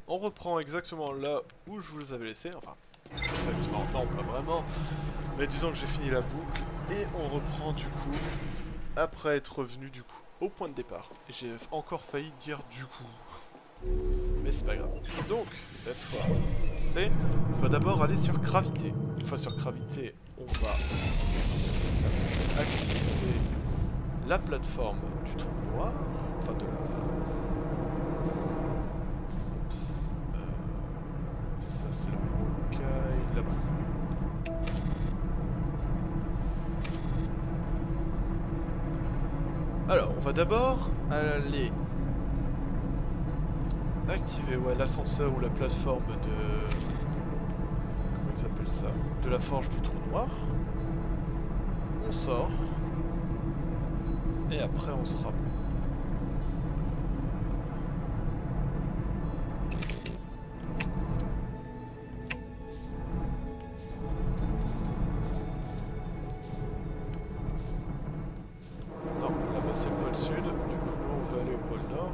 on reprend exactement là où je vous les avais laissés. Enfin, exactement, non, pas vraiment. Mais disons que j'ai fini la boucle. Et on reprend du coup, après être revenu du coup au point de départ. Et j'ai encore failli dire du coup. Mais c'est pas grave. Donc, cette fois, il faut d'abord aller sur gravité. Une fois sur gravité, on va activer la plateforme du trou noir. Enfin, de la... Oups. Ça, c'est le rocaille là-bas. Alors, on va d'abord aller activer l'ascenseur ou la plateforme de... Comment il s'appelle ça? De la forge du trou noir. On sort. Et après on sera bon. Non, là-bas c'est le pôle sud. Du coup nous on va aller au pôle nord.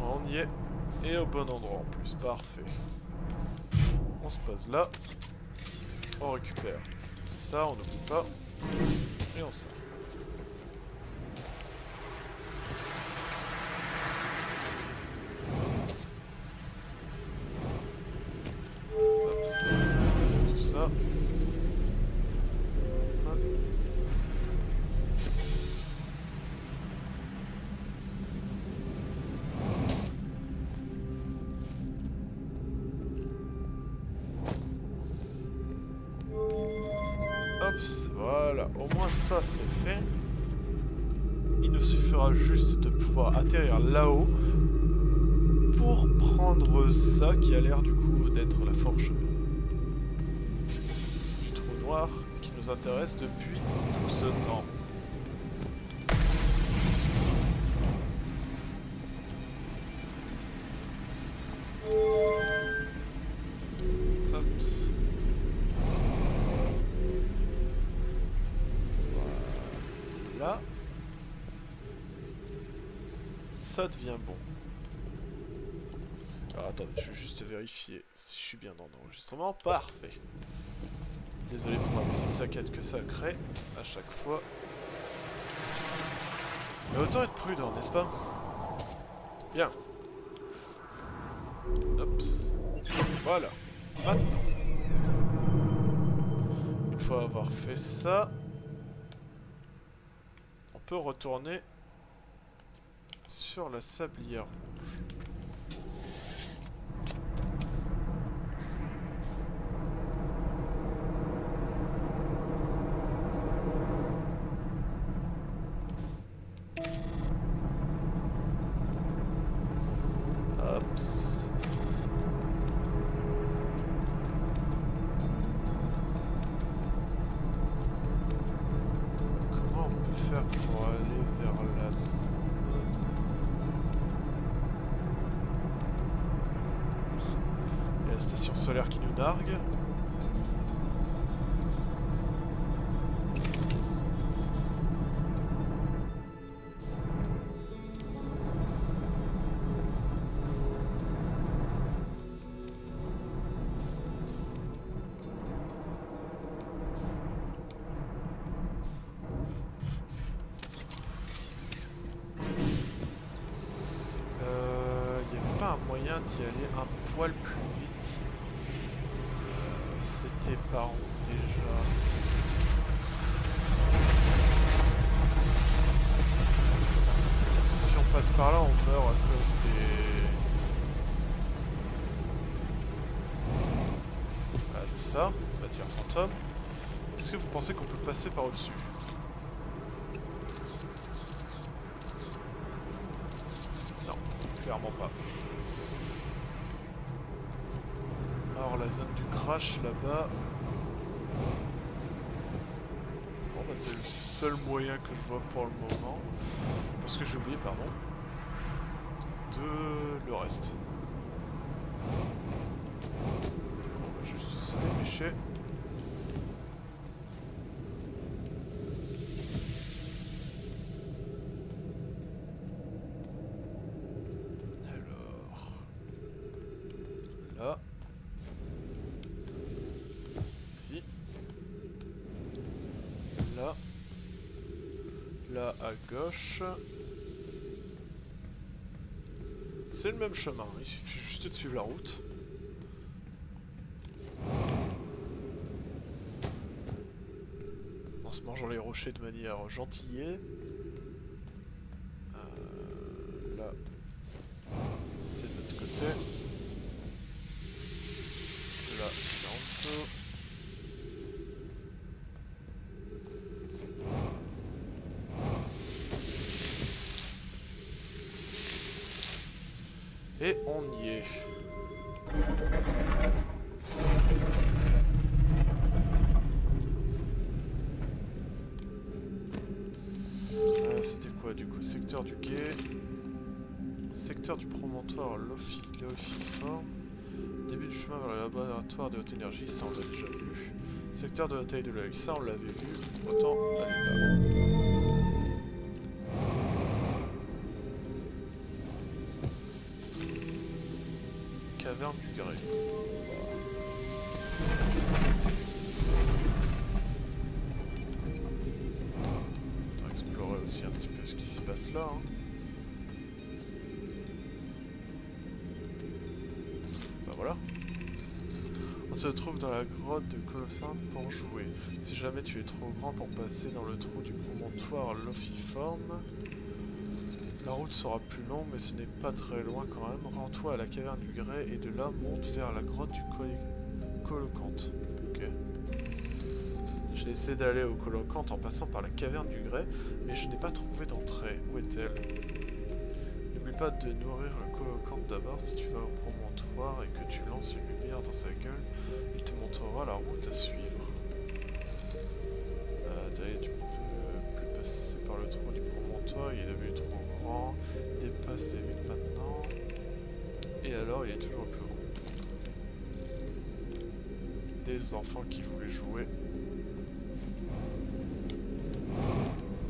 On y est, et au bon endroit en plus, parfait. On se pose là, on récupère ça, on n'oublie pas, et on sort. Hop, on active tout ça. Voilà, au moins ça c'est fait. Il nous suffira juste de pouvoir atterrir là-haut pour prendre ça qui a l'air du coup d'être la forge du trou noir qui nous intéresse depuis tout ce temps. Là, ça devient bon. Alors attendez, je vais juste vérifier si je suis bien dans l'enregistrement. Parfait. Désolé pour ma petite saccade que ça crée à chaque fois. Mais autant être prudent, n'est-ce pas? Bien. Ops. Voilà. Maintenant. Une fois avoir fait ça, on peut retourner sur la sablière rouge. Hops. Comment on peut faire pour aller vers la zone? Il y a la station solaire qui nous nargue. Un moyen d'y aller un poil plus vite. C'était par où déjà? Parce que si on passe par là, on meurt à cause des... de ça, matière fantôme. Est-ce que vous pensez qu'on peut passer par au-dessus? Non, clairement pas. Alors la zone du crash là-bas. Bon bah c'est le seul moyen que je vois pour le moment. Parce que j'ai oublié, pardon. De le reste. affiché. Alors... Là... Ici... Là... Là à gauche... C'est le même chemin, il suffit juste de suivre la route. En se mangeant les rochers de manière gentillée. Là, c'est de l'autre côté. Là, c'est en dessous. Et on y est. C'était quoi du coup? Secteur du guet. Secteur du promontoire Léophiforme. Début du chemin vers le laboratoire de haute énergie, ça on l'a déjà vu. Secteur de la taille de l'œil, ça on l'avait vu. Autant aller là. Caverne du grès. On va explorer aussi un petit peu ce qui s'y passe là. Hein. Bah voilà. On se trouve dans la grotte de Colossin pour jouer. Si jamais tu es trop grand pour passer dans le trou du promontoire Lophiforme, la route sera plus longue, mais ce n'est pas très loin quand même. Rends-toi à la caverne du grès et de là monte vers la grotte du Colocante. Ok. J'ai essayé d'aller au Colocante en passant par la caverne du grès, mais je n'ai pas trouvé d'entrée. Où est-elle? N'oublie pas de nourrir le Colocante d'abord si tu vas au promontoire et que tu lances une lumière dans sa gueule. Il te montrera la route à suivre. D'ailleurs, tu peux plus passer par le trou du promontoire, il est devenu trop grand. Dépasse vite maintenant. Et alors, il est toujours plus grand. Des enfants qui voulaient jouer.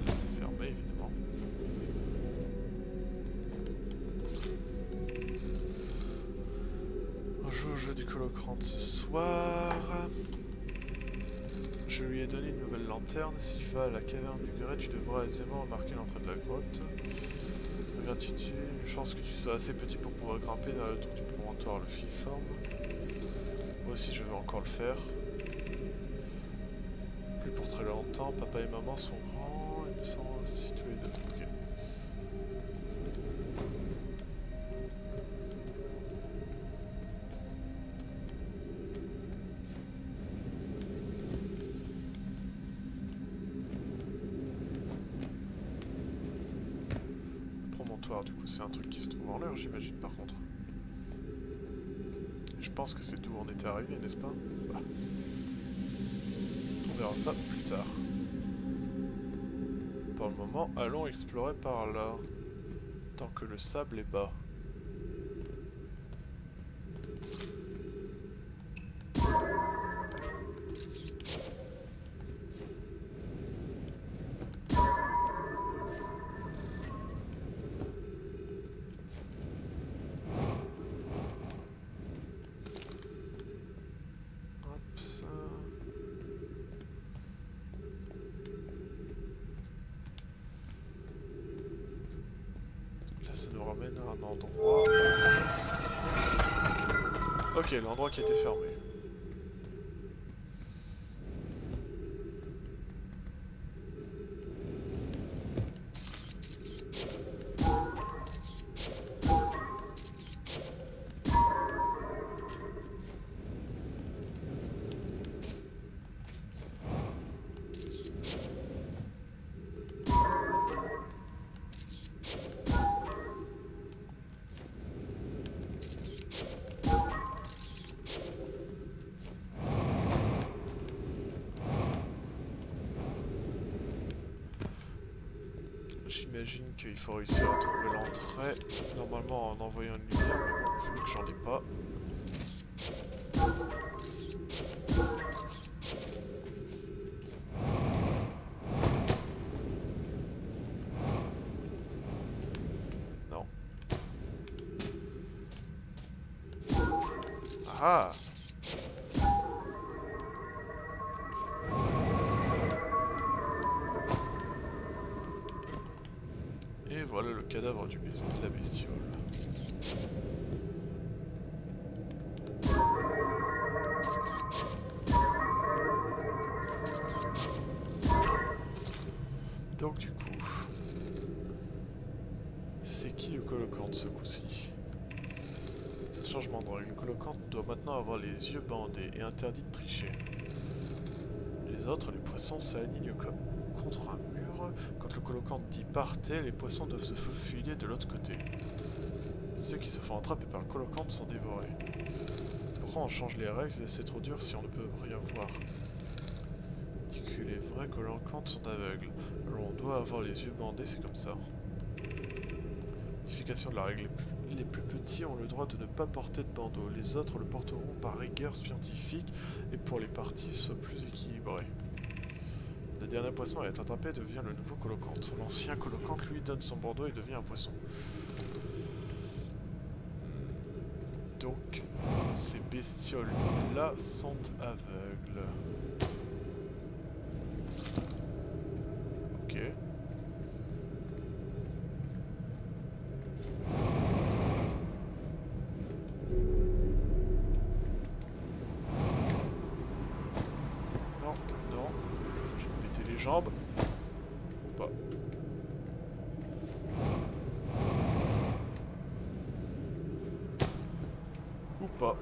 Là, c'est fermé, évidemment. On joue au jeu du Colocante ce soir. Je lui ai donné une nouvelle lanterne. Si tu vas à la caverne du grès, tu devras aisément remarquer l'entrée de la grotte. Gratitude, une chance que tu sois assez petit pour pouvoir grimper vers le tour du promontoire Lophiforme. Moi aussi je veux encore le faire. Plus pour très longtemps, papa et maman sont grands, ils sont aussi tous les deux. Okay. Du coup, c'est un truc qui se trouve en l'air, j'imagine, par contre. Je pense que c'est d'où on était arrivé, n'est-ce pas? Bah. On verra ça plus tard. Pour le moment, allons explorer par là. Tant que le sable est bas. Ça nous ramène à un endroit... Ok, l'endroit qui était fermé. J'imagine qu'il faut réussir à trouver l'entrée, normalement en envoyant une lumière, mais bon, vu que j'en ai pas. Ah. Et voilà le cadavre de la bestiole. Donc du coup, c'est qui le colocante ce coup-ci? Changement de règle. Le colocante doit maintenant avoir les yeux bandés et interdit de tricher. Les autres, les poissons, s'alignent comme contre un mur. Quand le colocante dit partez, les poissons doivent se faufiler de l'autre côté. Ceux qui se font attraper par le colocante sont dévorés. Pourquoi on change les règles? C'est trop dur si on ne peut rien voir. Dit que les vrais colocantes sont aveugles. Alors on doit avoir les yeux bandés, c'est comme ça. Modification de la règle. Les plus petits ont le droit de ne pas porter de bandeau. Les autres le porteront par rigueur scientifique et pour les parties soient plus équilibrées. Le dernier poisson à être attrapé devient le nouveau colocante. L'ancien colocante lui donne son bandeau et devient un poisson. Donc, ces bestioles-là sont aveugles. Ok. Non, non. Je vais me péter les jambes. Ou pas. Ou pas.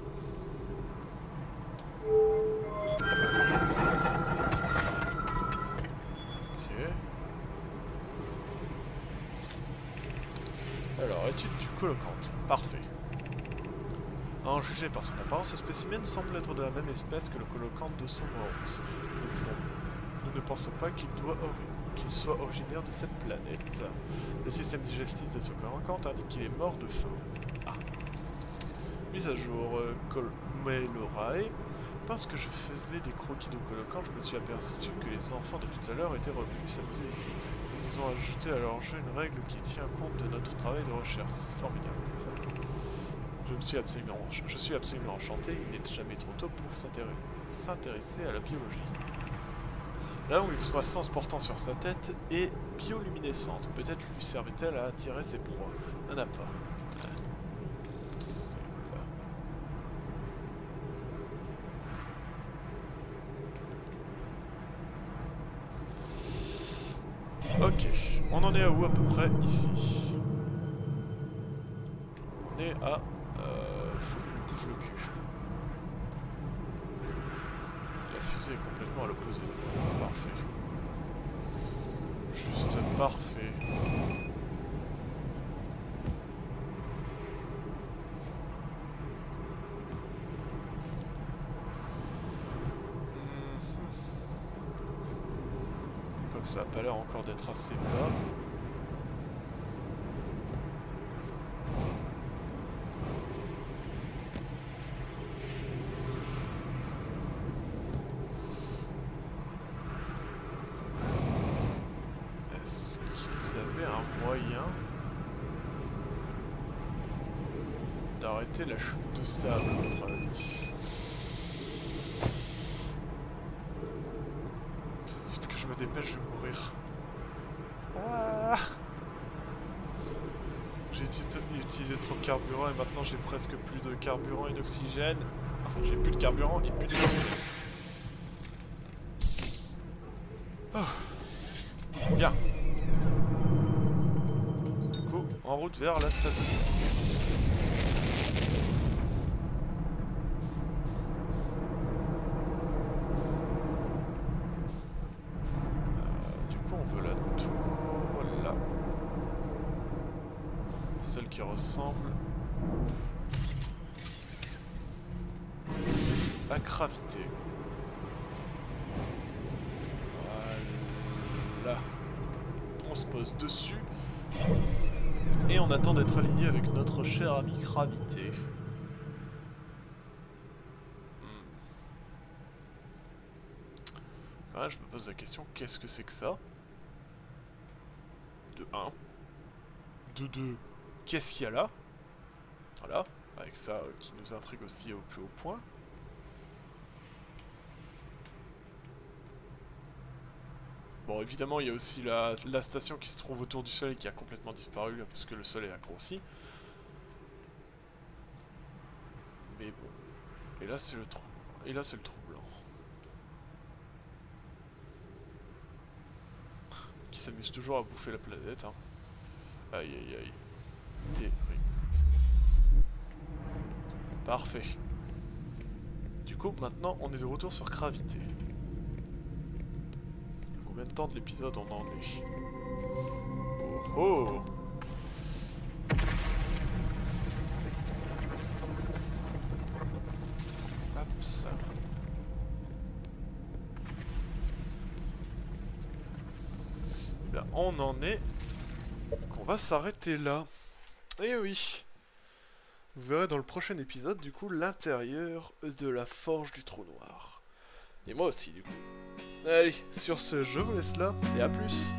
Alors, étude du colocante. Parfait. À en juger par son apparence, ce spécimen semble être de la même espèce que le colocante de Sombrerous. Nous ne pensons pas qu'il soit originaire de cette planète. Le système digestif de ce colocante indique qu'il est mort de faim. Ah. Mise à jour, Colmelorae. Parce que je faisais des croquis de colocante, je me suis aperçu que les enfants de tout à l'heure étaient revenus s'amuser ici. Ils ont ajouté à leur jeu une règle qui tient compte de notre travail de recherche. C'est formidable. Je suis absolument enchanté. Il n'est jamais trop tôt pour s'intéresser à la biologie. La longue excroissance portant sur sa tête est bioluminescente. Peut-être lui servait-elle à attirer ses proies. Il n'en a pas. Ok, on en est à où à peu près ici? On est à... faut que je me bouge le cul. La fusée est complètement à l'opposé. Parfait. Juste parfait. Quoique ça n'a pas l'air encore d'être assez bas. D'arrêter la chute de sable, à votre avis. Vite que je me dépêche, je vais mourir. Ah, j'ai utilisé trop de carburant et maintenant j'ai presque plus de carburant et d'oxygène. Enfin, j'ai plus de carburant et plus d'oxygène. Oh. Bien. Du coup, en route vers la salle. Celle qui ressemble à gravité. Voilà. On se pose dessus et on attend d'être aligné avec notre cher ami gravité. Quand même, je me pose la question, qu'est-ce que c'est que ça? De 1. De 2. Qu'est-ce qu'il y a là? Voilà. Avec ça qui nous intrigue aussi au plus haut point. Bon, évidemment, il y a aussi la station qui se trouve autour du soleil qui a complètement disparu parce que le soleil a grossi. Mais bon. Et là, c'est le trou. Et là, c'est le trou blanc. Qui s'amuse toujours à bouffer la planète, hein. Aïe, aïe, aïe. Terrible. Parfait. Du coup, maintenant, on est de retour sur Gravité. Combien de temps de l'épisode on en est? Oh oh! Hop, ça. Eh bien, on en est qu'on va s'arrêter là. Et oui! Vous verrez dans le prochain épisode, du coup, l'intérieur de la forge du trou noir. Et moi aussi, du coup. Allez, sur ce, je vous laisse là, et à plus!